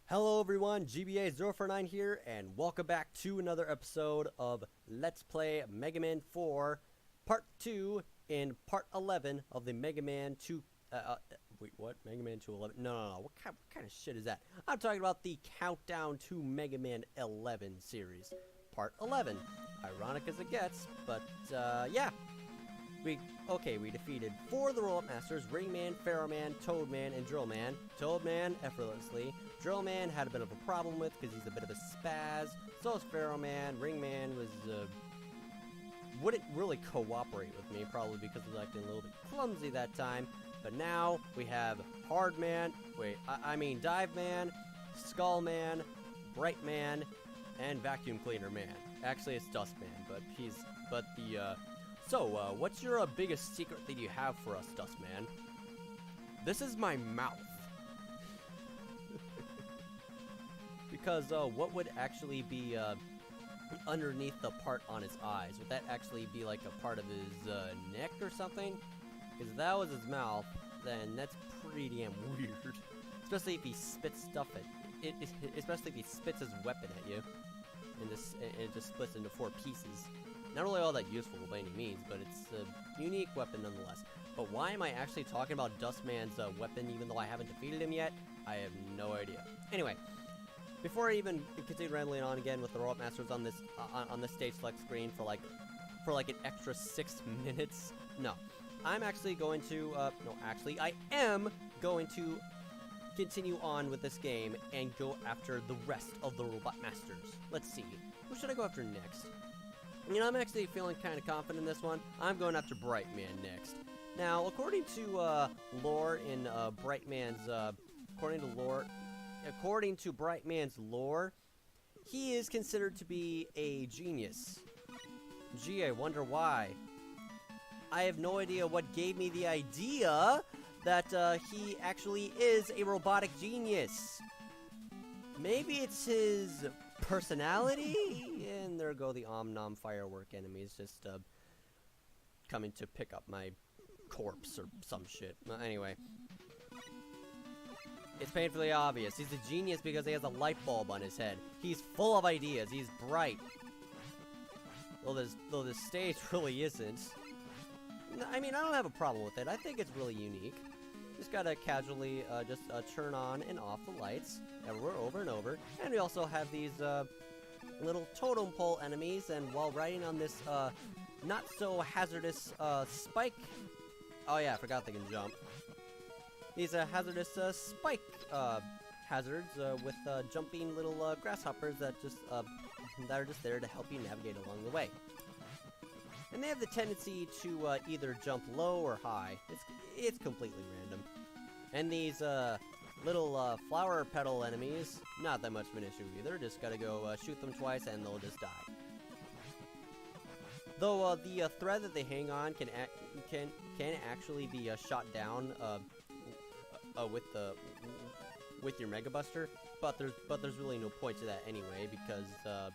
Hello everyone, GBA049 here, and welcome back to another episode of Let's Play Mega Man 4 Part 2 in Part 11 of the Mega Man 2... wait, what? Mega Man 211? No. What kind of shit is that? I'm talking about the Countdown to Mega Man 11 series. Part 11. Ironic as it gets, but, yeah. We defeated 4 of the Roll-Up Masters: Ringman, Pharaohman, Toadman, and Drillman. Toadman, effortlessly. Drillman had a bit of a problem with, because he's a bit of a spaz. So is Pharaohman. Ringman was, wouldn't really cooperate with me, probably because he was acting a little bit clumsy that time. But now, we have Hardman, I mean Dive Man, Skull Man, Bright Man, and Vacuum Cleaner Man. Actually, it's Dust Man, So, what's your biggest secret that you have for us, Dustman? This is my mouth. Because, what would actually be, underneath the part on his eyes? Would that actually be, like, a part of his, neck or something? Because if that was his mouth, then that's pretty damn weird. Especially if he spits stuff at... especially if he spits his weapon at you. And it just splits into 4 pieces. Not really all that useful by any means, but it's a unique weapon nonetheless. But why am I actually talking about Dustman's weapon even though I haven't defeated him yet? I have no idea. Anyway, before I even continue rambling on again with the Roll-Up Masters on this stage select screen for like an extra 6 minutes, no. I'm actually going to, I am going to continue on with this game and go after the rest of the Robot Masters. Let's see. Who should I go after next? You know, I'm actually feeling kind of confident in this one. I'm going after Bright Man next. Now, according to lore in Bright Man's, according to Bright Man's lore, he is considered to be a genius. Gee, I wonder why. I have no idea what gave me the idea that he actually is a robotic genius. Maybe it's his personality? And there go the Om-Nom firework enemies just coming to pick up my corpse or some shit. Anyway. It's painfully obvious. He's a genius because he has a light bulb on his head. He's full of ideas. He's bright. Though this stage really isn't. I mean, I don't have a problem with it. I think it's really unique. Just gotta casually turn on and off the lights everywhere, over and over. And we also have these little totem pole enemies, and while riding on this not so hazardous spike... Oh yeah, I forgot they can jump. These hazardous spike hazards with jumping little grasshoppers that are just there to help you navigate along the way. And they have the tendency to either jump low or high. It's completely random. And these little flower petal enemies, not that much of an issue either. Just gotta go shoot them twice and they'll just die. Though the thread that they hang on can actually be shot down with your Mega Buster, but there's really no point to that anyway, because all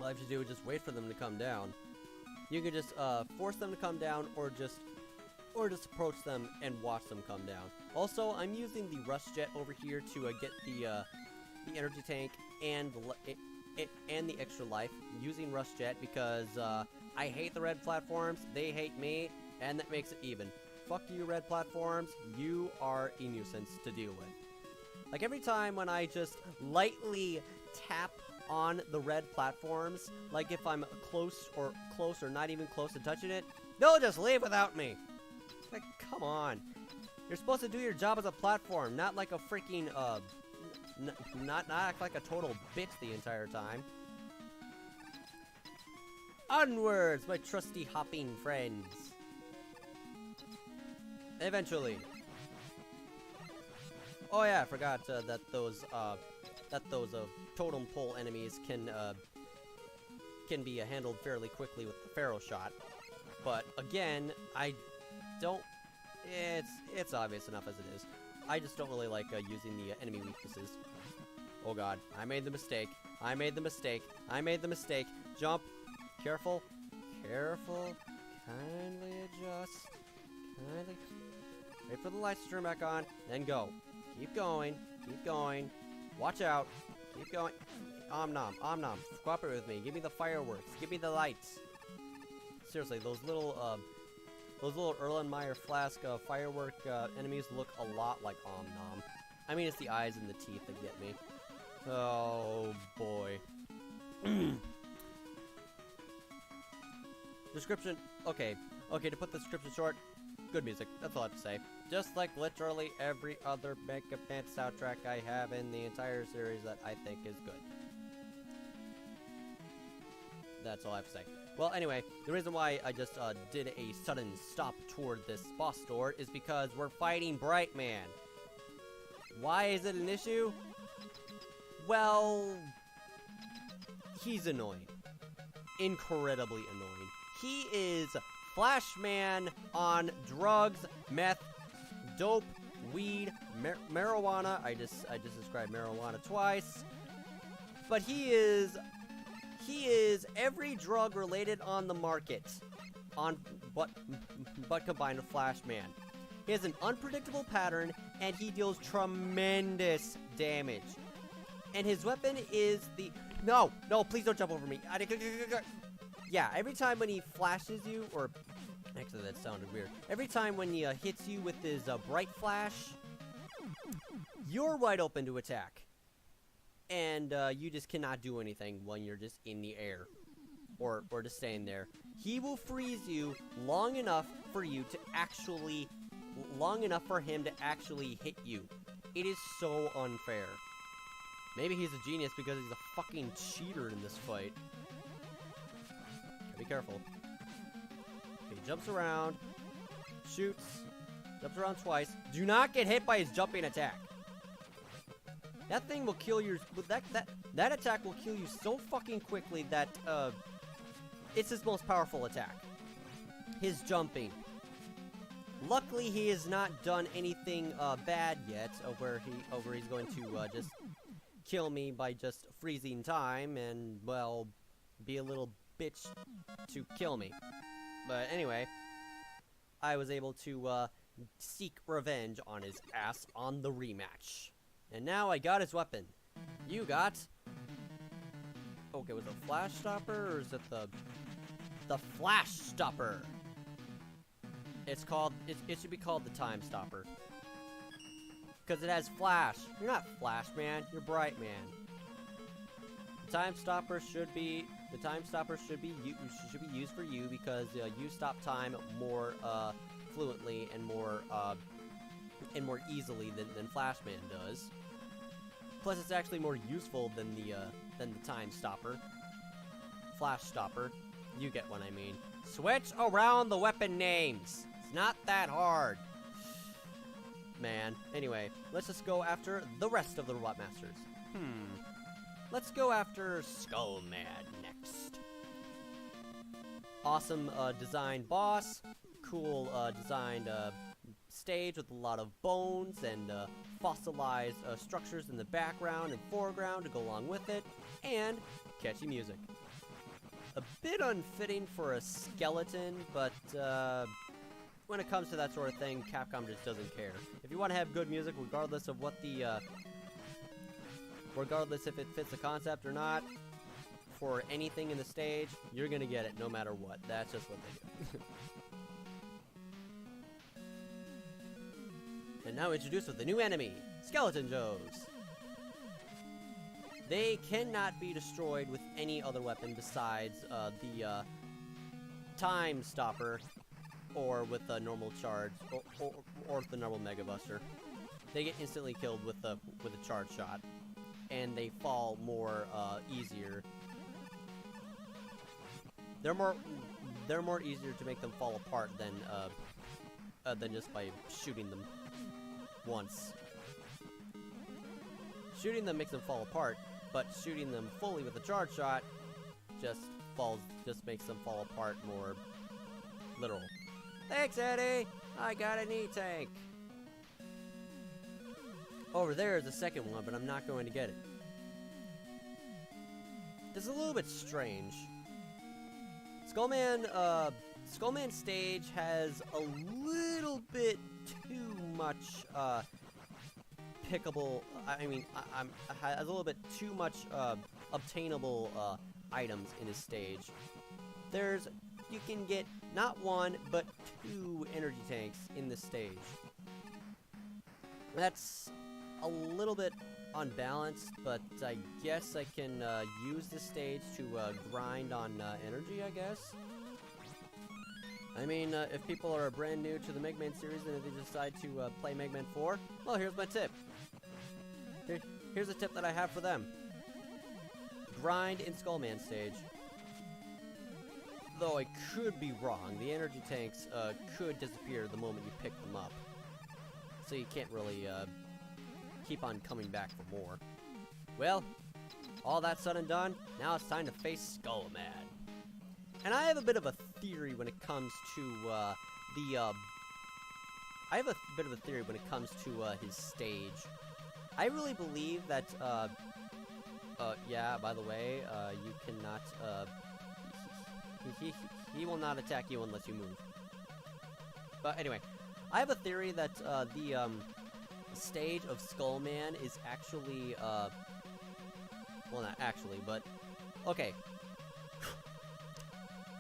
you have to do is just wait for them to come down. You can just force them to come down, or just approach them and watch them come down. Also, I'm using the Rush Jet over here to get the energy tank and the extra life using Rush Jet because I hate the red platforms, they hate me, and that makes it even. Fuck you, red platforms. You are a nuisance to deal with. Like every time when I just lightly tap on the red platforms, like if I'm close or not even close to touching it, they'll just leave without me. Like, come on. You're supposed to do your job as a platform, not like a freaking, not act like a total bitch the entire time. Onwards, my trusty hopping friends. Eventually. Oh yeah, I forgot that those totem pole enemies can be handled fairly quickly with the Pharaoh shot. But again, I don't. It's obvious enough as it is. I just don't really like using the enemy weaknesses. Oh god, I made the mistake. I made the mistake. I made the mistake. Jump. Careful. Careful. Kindly adjust. Kindly. Wait for the lights to turn back on. Then go. Keep going. Keep going. Watch out. Keep going. Om nom. Om nom. Cooperate with me. Give me the fireworks. Give me the lights. Seriously, those little Erlenmeyer flask firework enemies look a lot like Om nom. I mean, it's the eyes and the teeth that get me. Oh, boy. Description. Okay. Okay, to put the description short, good music. That's all I have to say. Just like literally every other MegaMan soundtrack I have in the entire series that I think is good. That's all I have to say. Well, anyway, the reason why I just did a sudden stop toward this boss door is because we're fighting Brightman. Why is it an issue? Well, he's annoying. Incredibly annoying. He is Flashman on drugs, meth, dope, weed, marijuana. I just described marijuana twice. But he is every drug related on the market, but combined with Flashman. He has an unpredictable pattern, and he deals tremendous damage. And his weapon is the no, please don't jump over me. Yeah, every time when he flashes you, or actually that sounded weird. Every time when he hits you with his bright flash, you're wide open to attack. And you just cannot do anything when you're just in the air. Or just staying there. He will freeze you long enough for him to actually hit you. It is so unfair. Maybe he's a genius because he's a fucking cheater in this fight. Be careful. Okay, he jumps around, shoots, jumps around twice. Do not get hit by his jumping attack. That thing will kill your... That attack will kill you so fucking quickly that, it's his most powerful attack. His jumping. Luckily, he has not done anything, bad yet, where he's going to, just kill me by just freezing time and, well, be a little bitch to kill me. But anyway, I was able to, seek revenge on his ass on the rematch. And now I got his weapon. You got... Okay, was it Flash Stopper, or is it the Flash Stopper? It's called... It should be called the Time Stopper. Because it has Flash. You're not Flash, man. You're Bright Man. The Time Stopper should be... The Time Stopper should be used for you because you stop time more, fluently and more easily than Flashman does. Plus, it's actually more useful than the Time Stopper. Flash Stopper. You get what I mean. Switch around the weapon names. It's not that hard. Man. Anyway, let's just go after the rest of the Robot Masters. Let's go after Skullman next. Awesome designed boss. Cool designed stage with a lot of bones and fossilized structures in the background and foreground to go along with it, and catchy music. A bit unfitting for a skeleton, but when it comes to that sort of thing, Capcom just doesn't care. If you want to have good music, regardless of what the regardless if it fits the concept or not, for anything in the stage, you're gonna get it no matter what. That's just what they do. And now introduced with the new enemy, Skeleton Joes. They cannot be destroyed with any other weapon besides the Time Stopper, or with a normal charge, or with the normal Mega Buster. They get instantly killed with a charge shot, and they fall more easier. They're more easier to make them fall apart than just by shooting them once. Shooting them makes them fall apart, but shooting them fully with a charge shot just makes them fall apart more literal. Thanks, Eddie! I got an E-tank! Over there is the second one, but I'm not going to get it. This is a little bit strange. Skullman stage has a little bit too much pickable. Has a little bit too much obtainable items in his stage. You can get not 1 but 2 energy tanks in this stage. That's a little bit unbalanced, but I guess I can use this stage to grind on energy, I guess. I mean, if people are brand new to the MegaMan series and if they decide to play MegaMan 4, well, here's my tip. Here's a tip that I have for them. Grind in Skullman stage. Though I could be wrong, the energy tanks could disappear the moment you pick them up. So you can't really keep on coming back for more. Well, all that said and done, now it's time to face Skullman. And I have a bit of a theory when it comes to his stage. I really believe that yeah, by the way, you cannot he will not attack you unless you move. But anyway, I have a theory that the stage of Skullman is actually well, not actually, but okay.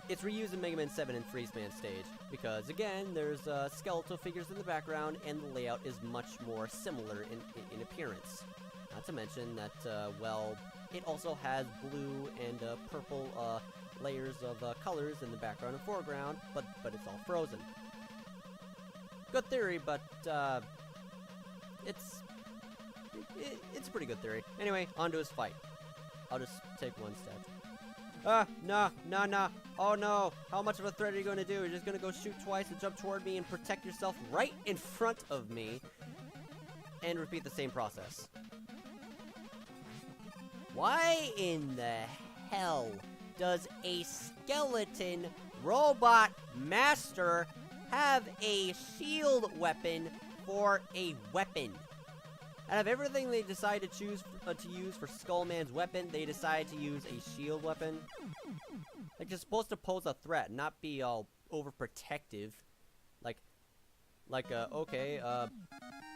It's reused in Mega Man 7 and Freeze Man stage, because again, there's skeletal figures in the background, and the layout is much more similar in appearance. Not to mention that, well, it also has blue and purple layers of colors in the background and foreground, but it's all frozen. Good theory, but it's a pretty good theory. Anyway, on to his fight. I'll just take one step. No. Oh no, how much of a threat are you going to do? You're just going to go shoot twice and jump toward me and protect yourself right in front of me and repeat the same process. Why in the hell does a skeleton robot master have a shield weapon for a weapon? Out of everything they decide to choose to use for Skullman's weapon, they decide to use a shield weapon. Like, you're supposed to pose a threat, not be all overprotective. Okay,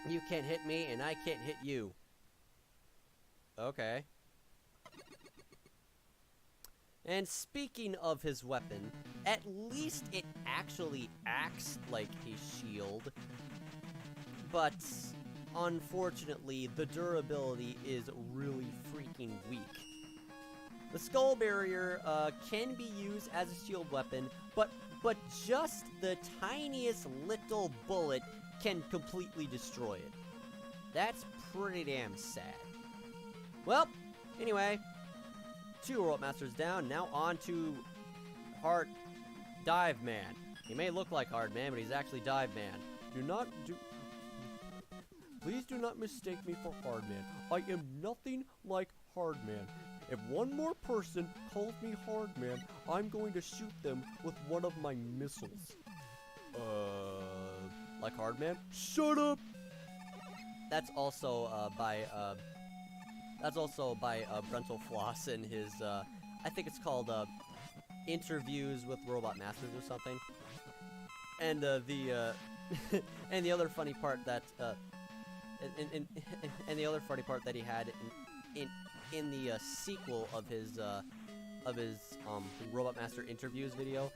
you can't hit me and I can't hit you. Okay. And speaking of his weapon, at least it actually acts like a shield. But unfortunately, the durability is really freaking weak. The Skull Barrier can be used as a shield weapon, but just the tiniest little bullet can completely destroy it. That's pretty damn sad. Well, anyway, 2 Robot Masters down, now on to Hard Dive Man. He may look like Hard Man, but he's actually Dive Man. Please do not mistake me for Hard Man. I am nothing like Hard Man. If one more person calls me Hard Man, I'm going to shoot them with one of my missiles. Like Hard Man? Shut up! That's also by Brental Floss in his I think it's called Interviews with Robot Masters or something. And and the other funny part that and the other funny part that he had in the sequel of his Robot Master Interviews video,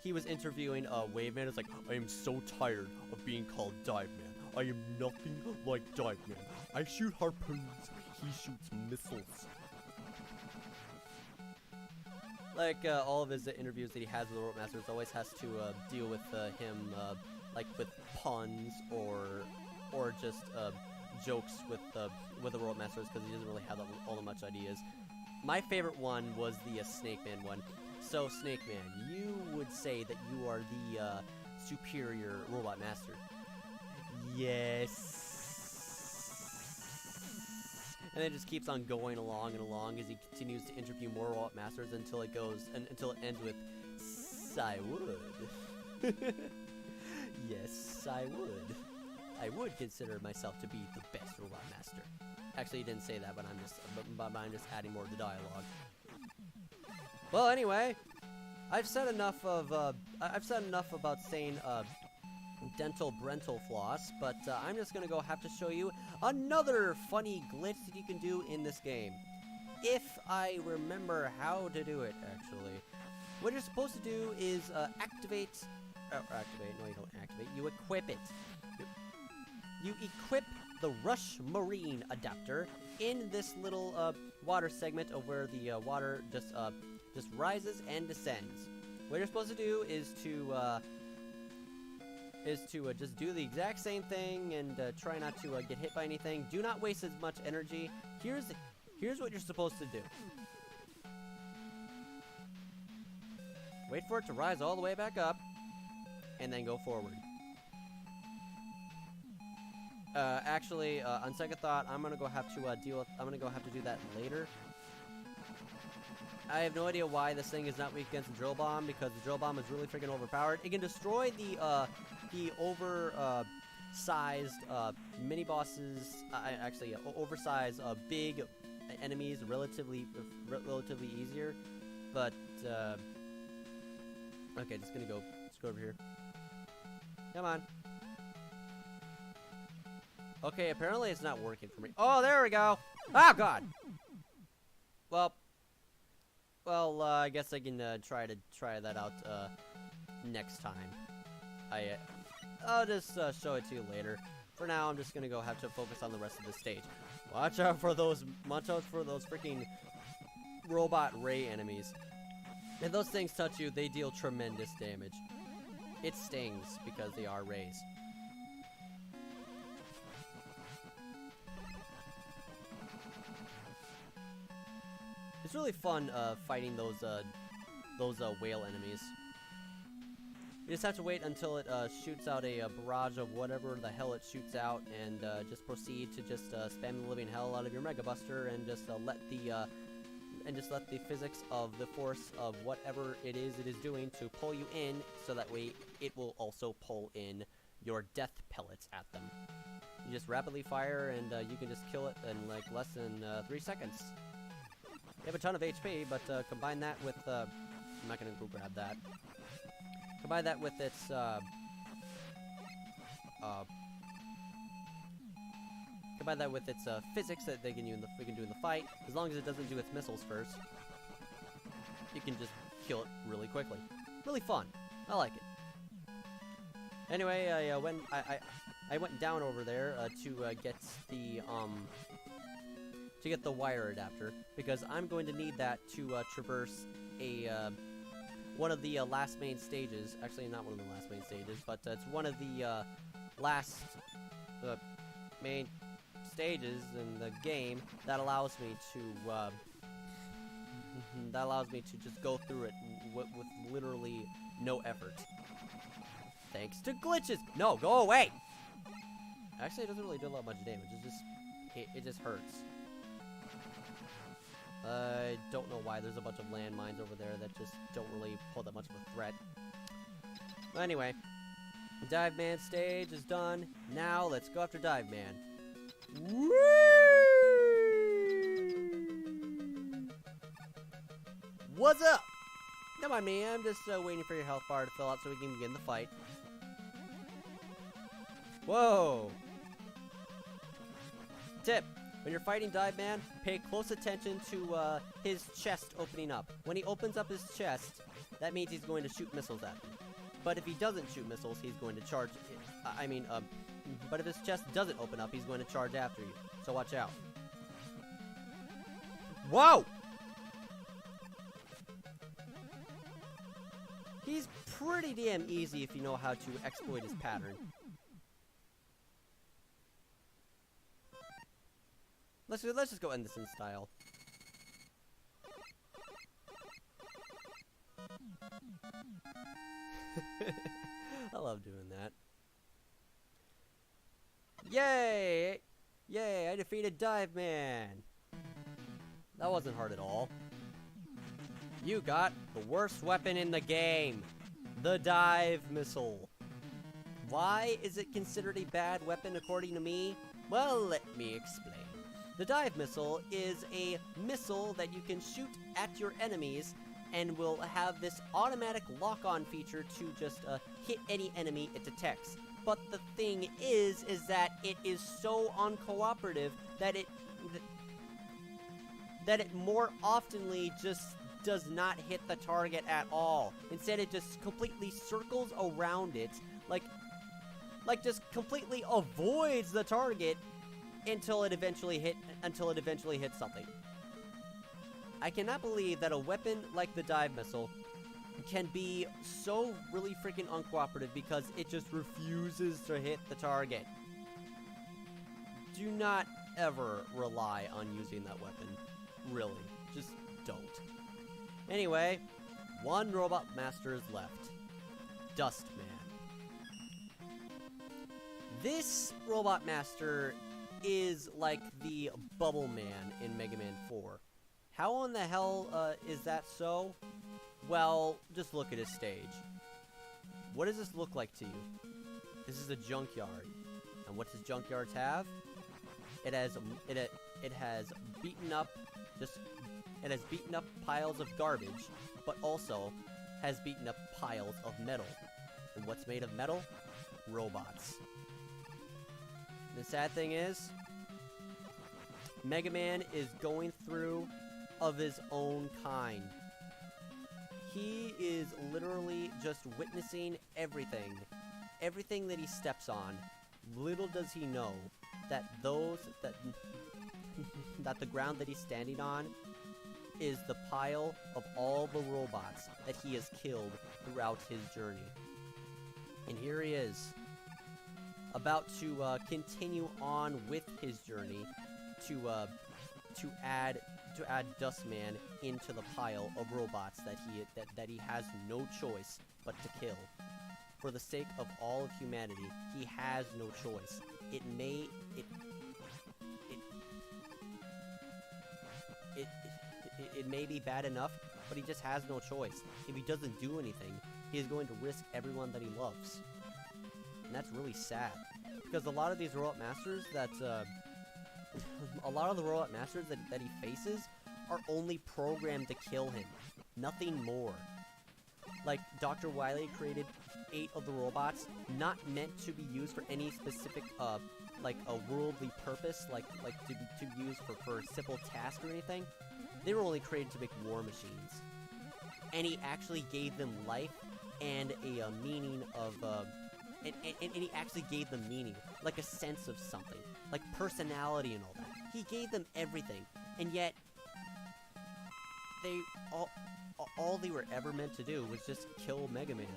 he was interviewing Waveman. It's like, I am so tired of being called Dive Man. I am nothing like Dive Man. I shoot harpoons. He shoots missiles. Like all of his interviews that he has with the Robot Masters always has to deal with him like with puns or just jokes with the Robot Masters, because he doesn't really have all that much ideas. My favorite one was the Snake Man one. So Snake Man, you would say that you are the superior Robot Master. Yes. And then it just keeps on going along and along as he continues to interview more Robot Masters until it ends with, I would. Yes, I would. I would consider myself to be the best Robot Master. Actually, he didn't say that, but I'm just adding more to the dialogue. Well, anyway, I've said enough about saying dental brental floss, but I'm just gonna go have to show you another funny glitch that you can do in this game. If I remember how to do it, actually. What you're supposed to do is activate, no you don't activate, you equip it. You equip the Rush Marine adapter in this little water segment of where the water just rises and descends. What you're supposed to do is to just do the exact same thing and try not to get hit by anything. Do not waste as much energy. Here's what you're supposed to do. Wait for it to rise all the way back up, and then go forward. Actually, on second thought, I'm gonna go have to do that later. I have no idea why this thing is not weak against the drill bomb, because the drill bomb is really freaking overpowered. It can destroy the oversized mini bosses. Oversized big enemies relatively easier. But okay, let's go over here. Come on. Okay, apparently it's not working for me. Oh, there we go. Oh God. Well, I guess I can try that out next time. I'll just show it to you later. For now, I'm just gonna go have to focus on the rest of the stage. Watch out for those freaking robot ray enemies. If those things touch you, they deal tremendous damage. It stings because they are rays. It's really fun fighting those whale enemies. You just have to wait until it shoots out a barrage of whatever the hell it shoots out, and just proceed to just spam the living hell out of your Mega Buster, and just let the physics of the force of whatever it is doing to pull you in, so that way it will also pull in your death pellets at them. You just rapidly fire, and you can just kill it in like less than 3 seconds. You have a ton of HP, but combine that with I'm not gonna go grab that. Combine that with its physics that we can do in the fight. As long as it doesn't do its missiles first, you can just kill it really quickly. Really fun. I like it. Anyway, I went down over there to get the wire adapter, because I'm going to need that to traverse one of the last main stages. Actually, not one of the last main stages, but it's one of the last main stages in the game that allows me to just go through it with literally no effort. Thanks to glitches. No, go away. Actually, it doesn't really do a lot much damage. It just hurts. I don't know why there's a bunch of landmines over there that just don't really pose that much of a threat. But anyway, Dive Man stage is done. Now let's go after Dive Man. Woo! What's up? Come on, man. I'm just waiting for your health bar to fill out so we can begin the fight. Whoa! Tip. When you're fighting Dive Man, pay close attention to his chest opening up. When he opens up his chest, that means he's going to shoot missiles at you. But if he doesn't shoot missiles, he's going to charge. But if his chest doesn't open up, he's going to charge after you. So watch out. Whoa! He's pretty damn easy if you know how to exploit his pattern. Let's just go end this in style. I love doing that. Yay! Yay, I defeated Dive Man! That wasn't hard at all. You got the worst weapon in the game. The Dive Missile. Why is it considered a bad weapon according to me? Well, let me explain. The Dive Missile is a missile that you can shoot at your enemies and will have this automatic lock-on feature to just hit any enemy it detects. But the thing is that it is so uncooperative that it more oftenly just does not hit the target at all. Instead, it just completely circles around it, like just completely avoids the target until it eventually hits something. I cannot believe that a weapon like the dive missile can be so really freaking uncooperative because it just refuses to hit the target. Do not ever rely on using that weapon. Really. Just don't. Anyway, one robot master is left. Dustman. This robot master is like the Bubble Man in Mega Man 4. How in the hell is that so? Well, just look at his stage. What does this look like to you? This is a junkyard. And what does junkyards have? It has beaten up piles of garbage, but also has beaten up piles of metal. And what's made of metal? Robots. The sad thing is, Mega Man is going through of his own kind. He is literally just witnessing everything that he steps on. Little does he know that that the ground that he's standing on is the pile of all the robots that he has killed throughout his journey. And here he is, about to continue on with his journey to add Dustman into the pile of robots that he has no choice but to kill. For the sake of all of humanity, he has no choice. It may be bad enough, but he just has no choice. If he doesn't do anything, he is going to risk everyone that he loves. And that's really sad. Because a lot of these robot masters that he faces are only programmed to kill him. Nothing more. Like, Dr. Wily created 8 of the robots, not meant to be used for any specific, like, a worldly purpose, like to be used for simple tasks or anything. They were only created to make war machines. And he actually gave them life and a meaning of, and he actually gave them meaning, like a sense of something, like personality and all that. He gave them everything, and yet, all they were ever meant to do was just kill Mega Man.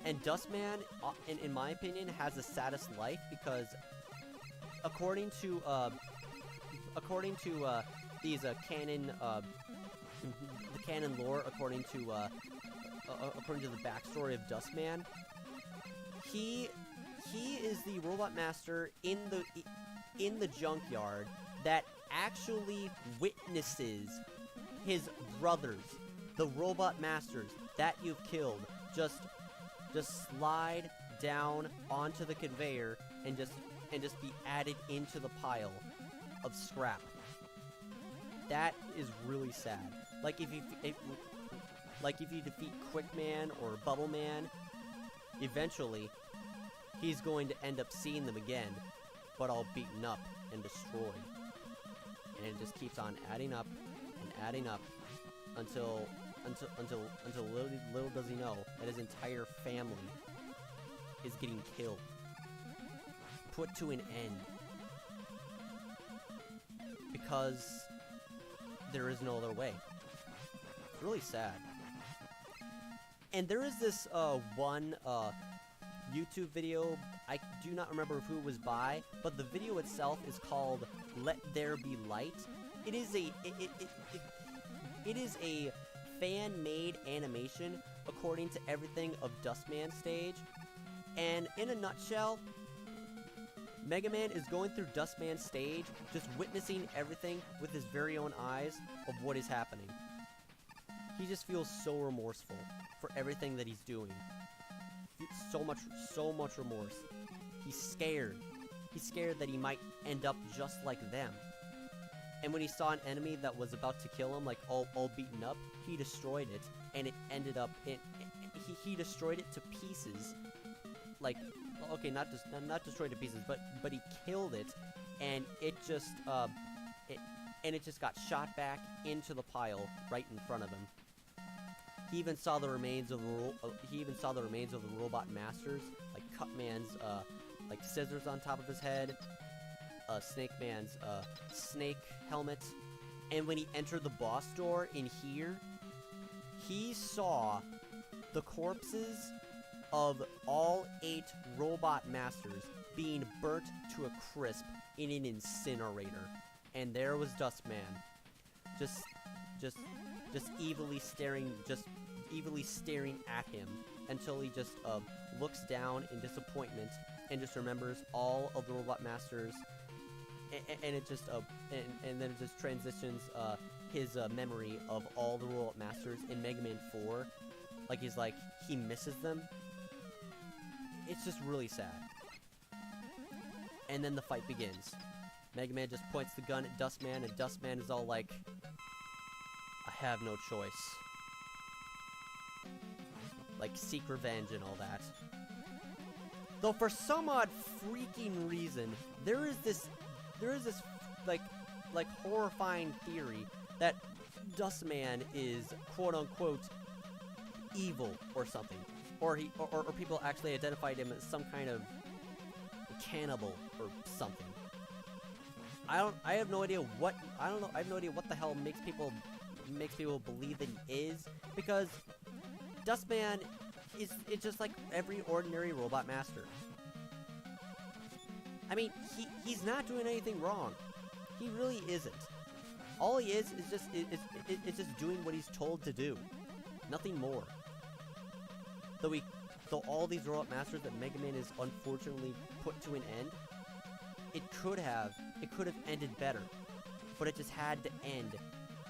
And Dustman, in my opinion, has the saddest life because, according to these canon, the canon lore, according to the backstory of Dustman, he is the robot master in the junkyard that actually witnesses his brothers, the robot masters that you've killed, just slide down onto the conveyor and just be added into the pile of scrap. That is really sad. Like if you defeat Quickman or Bubble Man, eventually he's going to end up seeing them again, but all beaten up and destroyed. And it just keeps on adding up and adding up until little does he know that his entire family is getting killed, put to an end, because there is no other way. It's really sad. And there is this one YouTube video, I do not remember who it was by, but the video itself is called "Let There Be Light." It is a fan-made animation according to everything of Dustman's stage, and in a nutshell, Mega Man is going through Dustman's stage, just witnessing everything with his very own eyes of what is happening. He just feels so remorseful for everything that he's doing. So much remorse. He's scared. He's scared that he might end up just like them. And when he saw an enemy that was about to kill him, like all beaten up, he destroyed it, and it ended up he destroyed it to pieces, like okay, not destroyed to pieces, but he killed it, and it just got shot back into the pile right in front of him. He even saw the remains of the robot masters, like Cutman's like scissors on top of his head, Snake Man's snake helmet, and when he entered the boss door in here, he saw the corpses of all 8 robot masters being burnt to a crisp in an incinerator. And there was Dustman, just evilly staring at him until he just looks down in disappointment and just remembers all of the robot masters, and it just and then it just transitions his memory of all the robot masters in Mega Man 4, like he misses them. It's just really sad. And then the fight begins. Mega Man just points the gun at Dustman, and Dustman is all like, I have no choice. Like, seek revenge and all that. Though for some odd freaking reason, there is this like horrifying theory that Dustman is quote unquote evil or something. Or people actually identified him as some kind of cannibal or something. I have no idea what the hell makes people believe that he is, because Dustman is just like every ordinary robot master. I mean, he's not doing anything wrong. He really isn't. All he is just doing what he's told to do. Nothing more. Though all these robot masters that Mega Man is unfortunately put to an end, it could have ended better, but it just had to end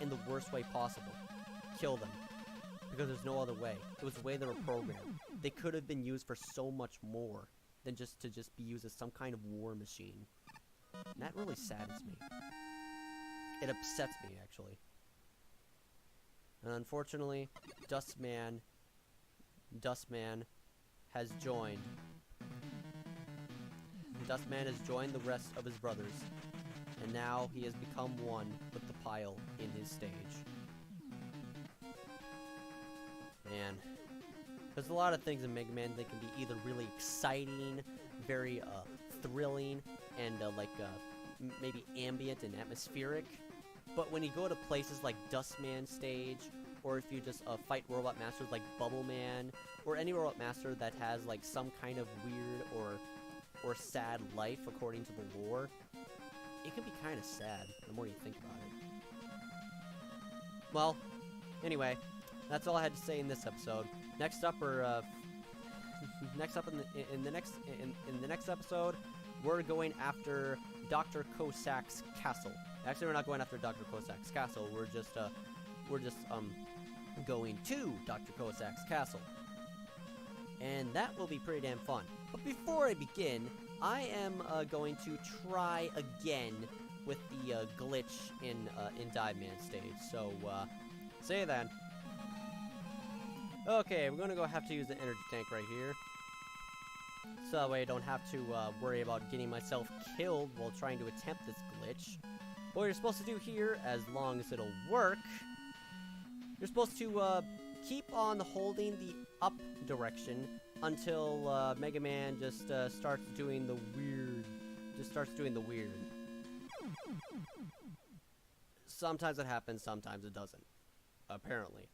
in the worst way possible. Kill them. Because there's no other way. It was the way they were programmed. They could have been used for so much more than just to be used as some kind of war machine. And that really saddens me. It upsets me, actually. And unfortunately, Dustman has joined. Dustman has joined the rest of his brothers, and now he has become one with the pile in his stage. Man, there's a lot of things in Mega Man that can be either really exciting, very thrilling, and maybe ambient and atmospheric. But when you go to places like Dustman stage, or if you just fight robot masters like Bubble Man, or any robot master that has like some kind of weird or sad life according to the lore, it can be kind of sad the more you think about it. Well, anyway, that's all I had to say in this episode. Next up, in the next episode, we're going after Dr. Cossack's castle. Actually, we're not going after Dr. Cossack's castle. We're just going to Dr. Cossack's castle. And that will be pretty damn fun. But before I begin, I am going to try again with the glitch in Dive Man stage. So, see you then. Okay, we're gonna have to use the energy tank right here. So that way I don't have to worry about getting myself killed while trying to attempt this glitch. What you're supposed to do here, as long as it'll work, you're supposed to keep on holding the up direction until Mega Man just starts doing the weird. Sometimes it happens, sometimes it doesn't. Apparently.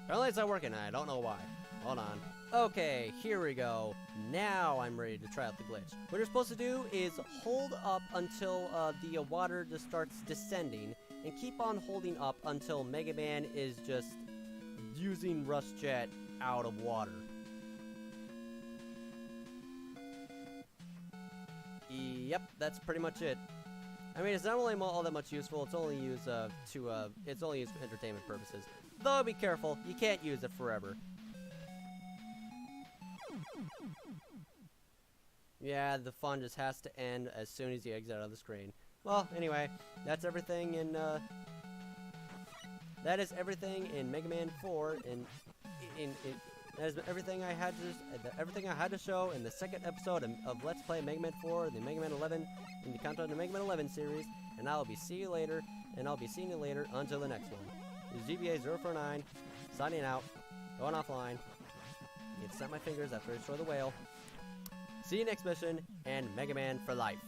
Apparently it's not working, and I don't know why. Hold on. Okay, here we go. Now I'm ready to try out the glitch. What you're supposed to do is hold up until the water just starts descending, and keep on holding up until Mega Man is just using Rush Jet out of water. Yep, that's pretty much it. I mean, it's not really all that much useful. It's only used it's only used for entertainment purposes. Though be careful, you can't use it forever. Yeah, the fun just has to end as soon as you exit out of the screen. Well, anyway, that's everything in that is everything in Mega Man 4 in That has been everything I had to show in the second episode of Let's Play Mega Man 4, the Mega Man 11, in the Countdown to Mega Man 11 series. And I'll be seeing you later, until the next one. This is GBA049, signing out, going offline. You can snap my fingers after I destroy the whale. See you next mission, and Mega Man for life.